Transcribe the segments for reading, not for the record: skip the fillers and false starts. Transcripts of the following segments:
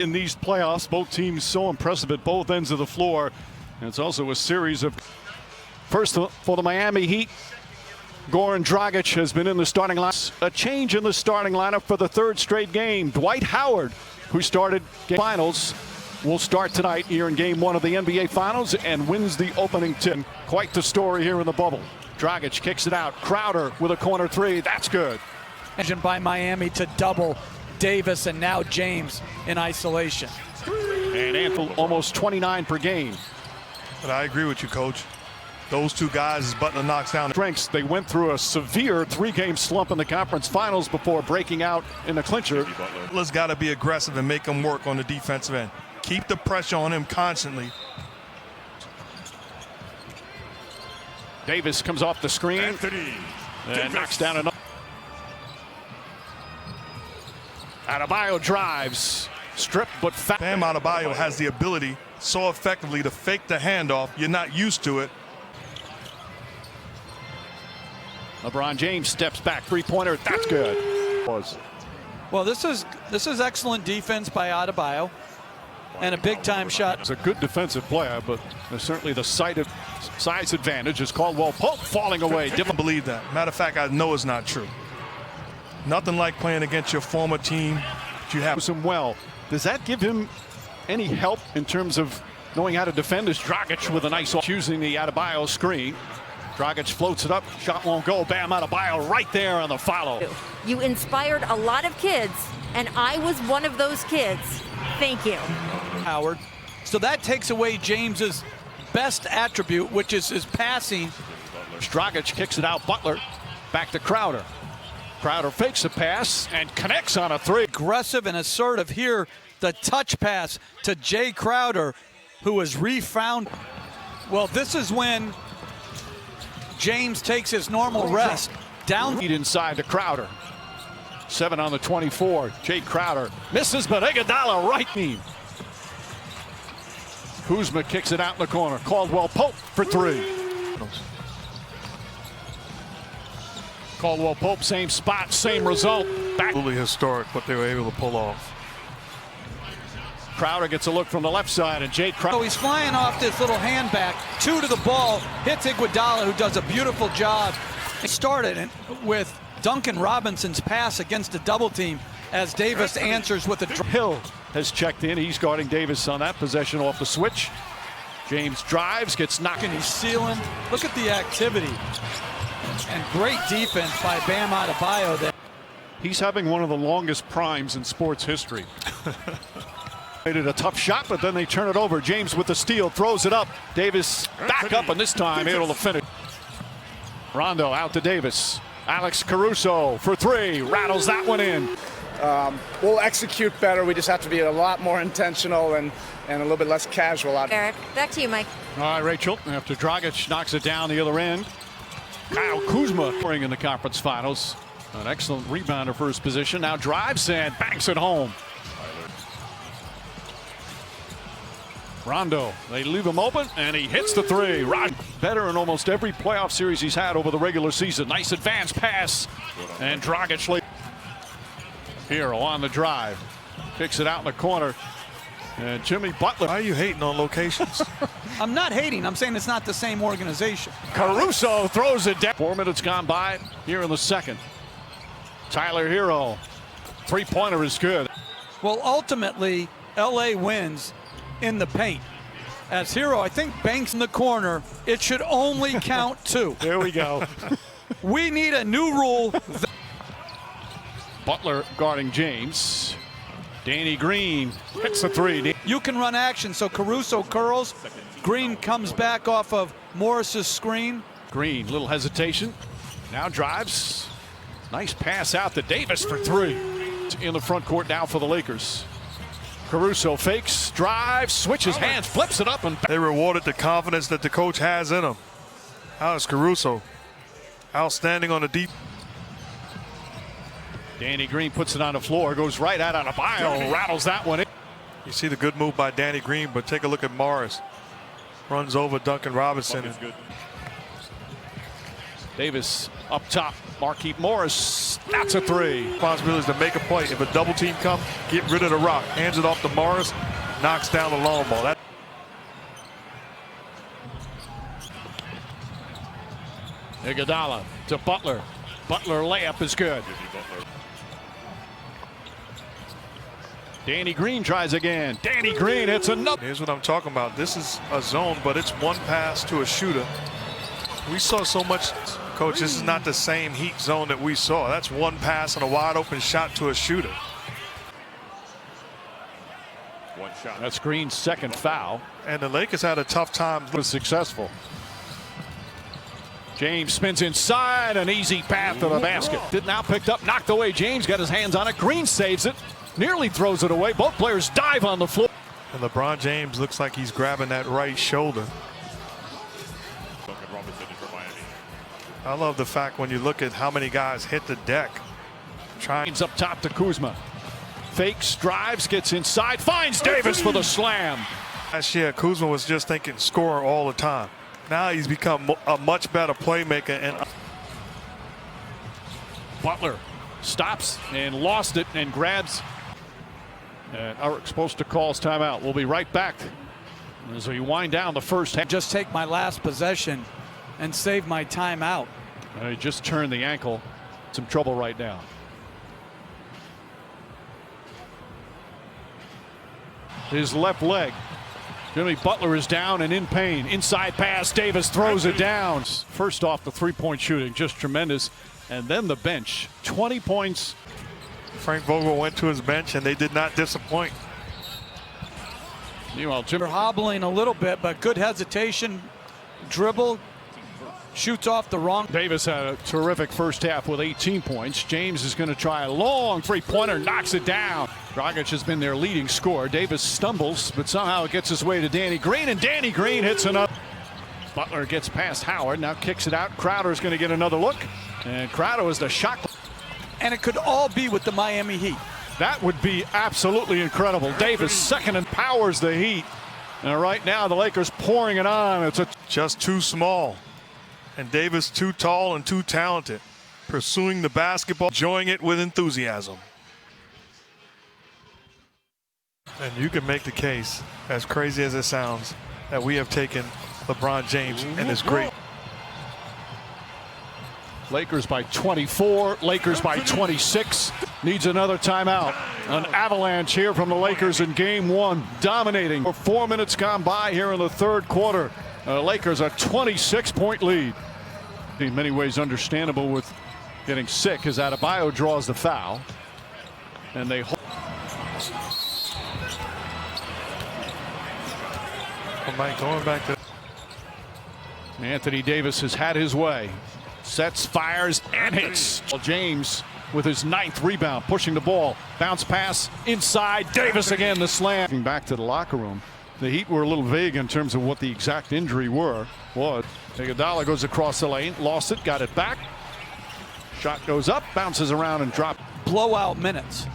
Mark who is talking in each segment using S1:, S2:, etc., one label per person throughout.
S1: In these playoffs, both teams so impressive at both ends of the floor. And it's also a series of first for the Miami Heat. Goran Dragic has been in the starting lineup. A change in the starting lineup for the third straight game. Dwight Howard, who started finals, will start tonight here in game one of the NBA Finals and wins the opening tip. Quite the story here in the bubble. Dragic kicks it out. Crowder with a corner three. That's good.
S2: By Miami to double Davis and now James in isolation.
S1: And Anthony almost 29 per game.
S3: But I agree with you, Coach. Those two guys, as Butler knocks down
S1: strengths, they went through a severe three-game slump in the conference finals before breaking out in the clincher.
S3: Butler's got to be aggressive and make him work on the defensive end. Keep the pressure on him constantly.
S1: Davis comes off the screen and knocks down another. Adebayo drives, stripped but fast.
S3: Bam Adebayo has the ability so effectively to fake the handoff. You're not used to it.
S1: LeBron James steps back, three-pointer. That's good.
S2: Well, this is excellent defense by Adebayo, and a big-time shot.
S1: It's a good defensive player, but there's certainly the size advantage. Is Caldwell Pope falling away.
S3: Didn't believe that. Matter of fact, I know it's not true. Nothing like playing against your former team. You have
S1: him well. Does that give him any help in terms of knowing how to defend? As Dragic with a nice choosing the Adebayo screen. Dragic floats it up, shot won't go. Bam Adebayo right there on the follow.
S4: You inspired a lot of kids, and I was one of those kids. Thank you.
S2: Howard. So that takes away James's best attribute, which is his passing.
S1: Dragic kicks it out. Butler back to Crowder. Crowder fakes a pass and connects on a three.
S2: Aggressive and assertive here. The touch pass to Jay Crowder, who has refound. Well, this is when James takes his normal rest. Down
S1: inside to Crowder. 7 on the 24. Jay Crowder misses, but Iguodala right knee. Kuzma kicks it out in the corner. Caldwell Pope for three. Caldwell Pope, same spot, same result. Back.
S3: Absolutely historic what they were able to pull off.
S1: Crowder gets a look from the left side, and Jay Crowder.
S2: So he's flying off this little hand back, two to the ball, hits Iguodala, who does a beautiful job. He started with Duncan Robinson's pass against a double team as Davis answers with a
S1: Hill has checked in. He's guarding Davis on that possession off the switch. James drives, gets knocked.
S2: He's sealing. Look at the activity. And great defense by Bam Adebayo there.
S1: He's having one of the longest primes in sports history. Made it a tough shot, but then they turn it over. James with the steal, throws it up. Davis back up, and this time able to finish. Rondo out to Davis. Alex Caruso for three, rattles that one in.
S5: We'll execute better. We just have to be a lot more intentional and a little bit less casual out.
S4: Eric, back to you, Mike.
S1: All right, Rachel, after Dragic knocks it down the other end. Kyle Kuzma scoring in the conference finals. An excellent rebounder for his position. Now drives and banks it home. Rondo, they leave him open, and he hits the three. Rod better in almost every playoff series he's had over the regular season. Nice advance pass, and Dragic Hero on the drive. Kicks it out in the corner. And Jimmy Butler.
S3: Why are you hating on locations?
S2: I'm not hating. I'm saying it's not the same organization.
S1: Caruso throws it down. 4 minutes gone by here in the second. Tyler Hero. Three-pointer is good.
S2: Well, ultimately, LA wins in the paint. As Hero, I think, banks in the corner. It should only count two.
S1: There we go.
S2: We need a new rule.
S1: Butler guarding James. Danny Green hits the three.
S2: You can run action, so Caruso curls. Green comes back off of Morris's screen.
S1: Green, little hesitation. Now drives. Nice pass out to Davis for three. In the front court now for the Lakers. Caruso fakes, drives, switches hands, flips it up, and
S3: they rewarded the confidence that the coach has in him. How is Caruso? Outstanding on the deep.
S1: Danny Green puts it on the floor, goes right out on a bio, rattles that one in.
S3: You see the good move by Danny Green, but take a look at Morris. Runs over Duncan Robinson.
S1: Davis up top. Marquise Morris, that's a three.
S3: Responsibility is to make a play. If a double team comes, get rid of the rock. Hands it off to Morris, knocks down the long ball. That
S1: Iguodala to Butler. Butler layup is good. Danny Green tries again. Danny Green hits another.
S3: Here's what I'm talking about. This is a zone, but it's one pass to a shooter. We saw so much. Coach, this is not the same Heat zone that we saw. That's one pass and a wide open shot to a shooter.
S1: One shot. That's Green's second foul.
S3: And the Lakers had a tough time.
S1: Was successful. James spins inside, an easy path to the basket. Did now picked up, knocked away. James got his hands on it. Green saves it, nearly throws it away. Both players dive on the floor.
S3: And LeBron James looks like he's grabbing that right shoulder. I love the fact when you look at how many guys hit the deck.
S1: Tries up top to Kuzma. Fakes, drives, gets inside, finds Davis for the slam.
S3: Last year, Kuzma was just thinking scorer all the time. Now he's become a much better playmaker. And
S1: Butler stops and lost it and grabs. And Eric's supposed to call his timeout. We'll be right back as we wind down the first half.
S2: Just take my last possession and save my timeout.
S1: He just turned the ankle. Some trouble right now. His left leg. Jimmy Butler is down and in pain. Inside pass, Davis throws it down. First off, the three-point shooting, just tremendous. And then the bench, 20 points.
S3: Frank Vogel went to his bench and they did not disappoint.
S1: Meanwhile, Jimmy
S2: hobbling a little bit, but good hesitation, dribble, shoots off the wrong.
S1: Davis had a terrific first half with 18 points. James is going to try a long three-pointer, knocks it down. Dragic has been their leading scorer. Davis stumbles, but somehow it gets his way to Danny Green, and Danny Green hits another. Butler gets past Howard, now kicks it out. Crowder's going to get another look, and Crowder was the shot.
S2: And it could all be with the Miami Heat.
S1: That would be absolutely incredible. Davis second and powers the Heat. And right now the Lakers pouring it on. It's
S3: just too small. And Davis too tall and too talented. Pursuing the basketball, enjoying it with enthusiasm. And you can make the case, as crazy as it sounds, that we have taken LeBron James and his great.
S1: Lakers by 24, Lakers by 26. Needs another timeout. An avalanche here from the Lakers in game one, dominating. 4 minutes gone by here in the third quarter. Lakers a 26-point lead. In many ways understandable with getting sick as Adebayo draws the foul. And they hold.
S3: Mike, going back to
S1: Anthony Davis has had his way. Sets, fires, and hits. James with his 9th rebound, pushing the ball. Bounce pass inside. Davis again, the slam. Back to the locker room. The Heat were a little vague in terms of what the exact injury was. Iguodala goes across the lane, lost it, got it back. Shot goes up, bounces around, and drops.
S2: Blowout minutes.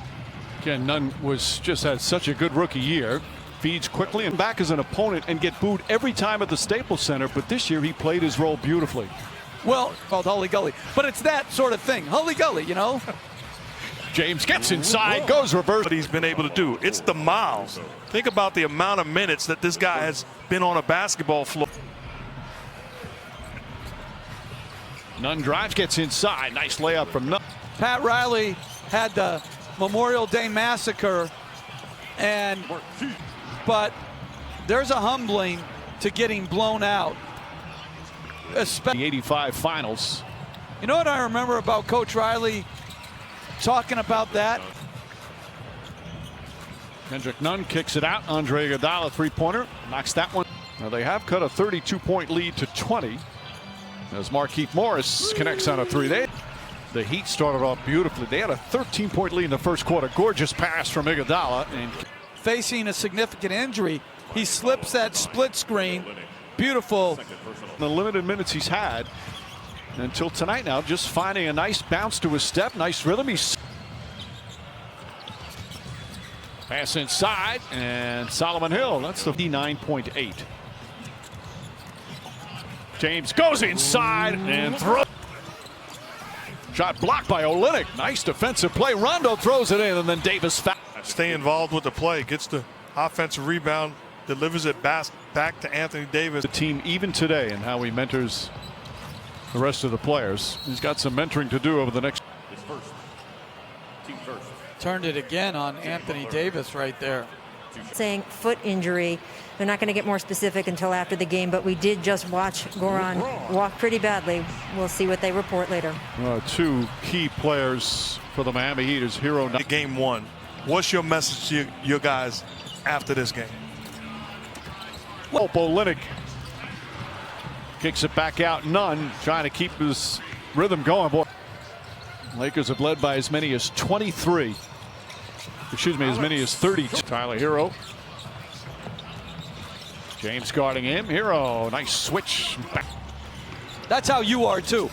S1: Again, Nunn just had such a good rookie year. Feeds quickly and back as an opponent and get booed every time at the Staples Center, but this year he played his role beautifully.
S2: Well, called Hully Gully, but it's that sort of thing. Hully Gully, you know.
S1: James gets inside, goes reverse.
S3: What he's been able to do. It's the miles. Think about the amount of minutes that this guy has been on a basketball floor.
S2: Nunn drives, gets inside. Nice layup from Nunn. Pat Riley had the Memorial Day massacre, but there's a humbling to getting blown out. Especially
S1: the 85 finals.
S2: You know what I remember about Coach Riley talking about that?
S1: Kendrick Nunn kicks it out. Andre Iguodala three-pointer knocks that one. Now they have cut a 32-point lead to 20 as Marquise Morris connects on a three. The Heat started off beautifully. They had a 13-point lead in the first quarter. Gorgeous pass from Iguodala. And
S2: facing a significant injury, he slips that split screen. Beautiful.
S1: The limited minutes he's had until tonight now, just finding a nice bounce to his step, nice rhythm. He's pass inside, and Solomon Hill, that's the 59.8. James goes inside and throws. Shot blocked by Olynyk. Nice defensive play. Rondo throws it in, and then Davis foul.
S3: Stay involved with the play, gets the offensive rebound, delivers it back to Anthony Davis.
S1: The team even today and how he mentors the rest of the players. He's got some mentoring to do over the next.
S2: Turned it again on Anthony Davis right there.
S4: Saying foot injury. They're not going to get more specific until after the game, but we did just watch Goran walk pretty badly. We'll see what they report later.
S1: Two key players for the Miami Heat is Hero.
S3: Game one. What's your message to your guys after this game?
S1: Olynyk kicks it back out. Nunn trying to keep his rhythm going. Boy, Lakers have led by as many as 23. Excuse me, as many as 30. Tyler Hero. James guarding him. Hero, nice switch.
S2: That's how you are too.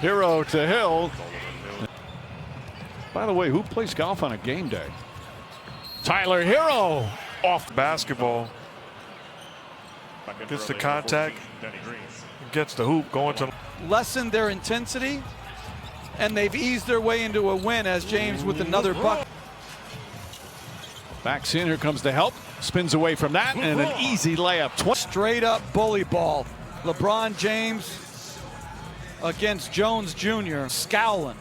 S1: Hero to Hill. By the way, who plays golf on a game day? Tyler Hero off
S3: basketball. Gets the contact. Gets the hoop going to.
S2: Lessen their intensity, and they've eased their way into a win as James with another bucket.
S1: Backs in, here comes the help. Spins away from that, and an easy layup.
S2: Straight up bully ball. LeBron James against Jones Jr. scowling.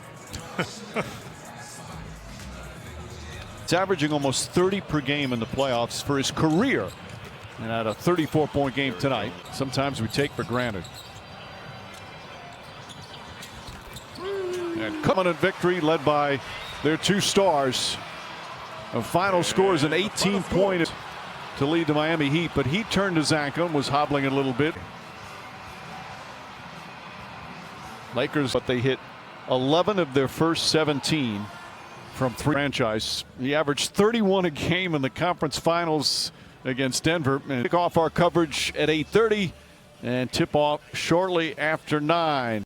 S1: He's averaging almost 30 per game in the playoffs for his career, and had a 34-point game tonight. Sometimes we take for granted. And dominant victory led by their two stars. The final score is an 18-point to lead the Miami Heat, but he turned his ankle and was hobbling a little bit. Lakers, but they hit 11 of their first 17 from three. Franchise. He averaged 31 a game in the conference finals against Denver. And kick off our coverage at 8:30 and tip off shortly after 9.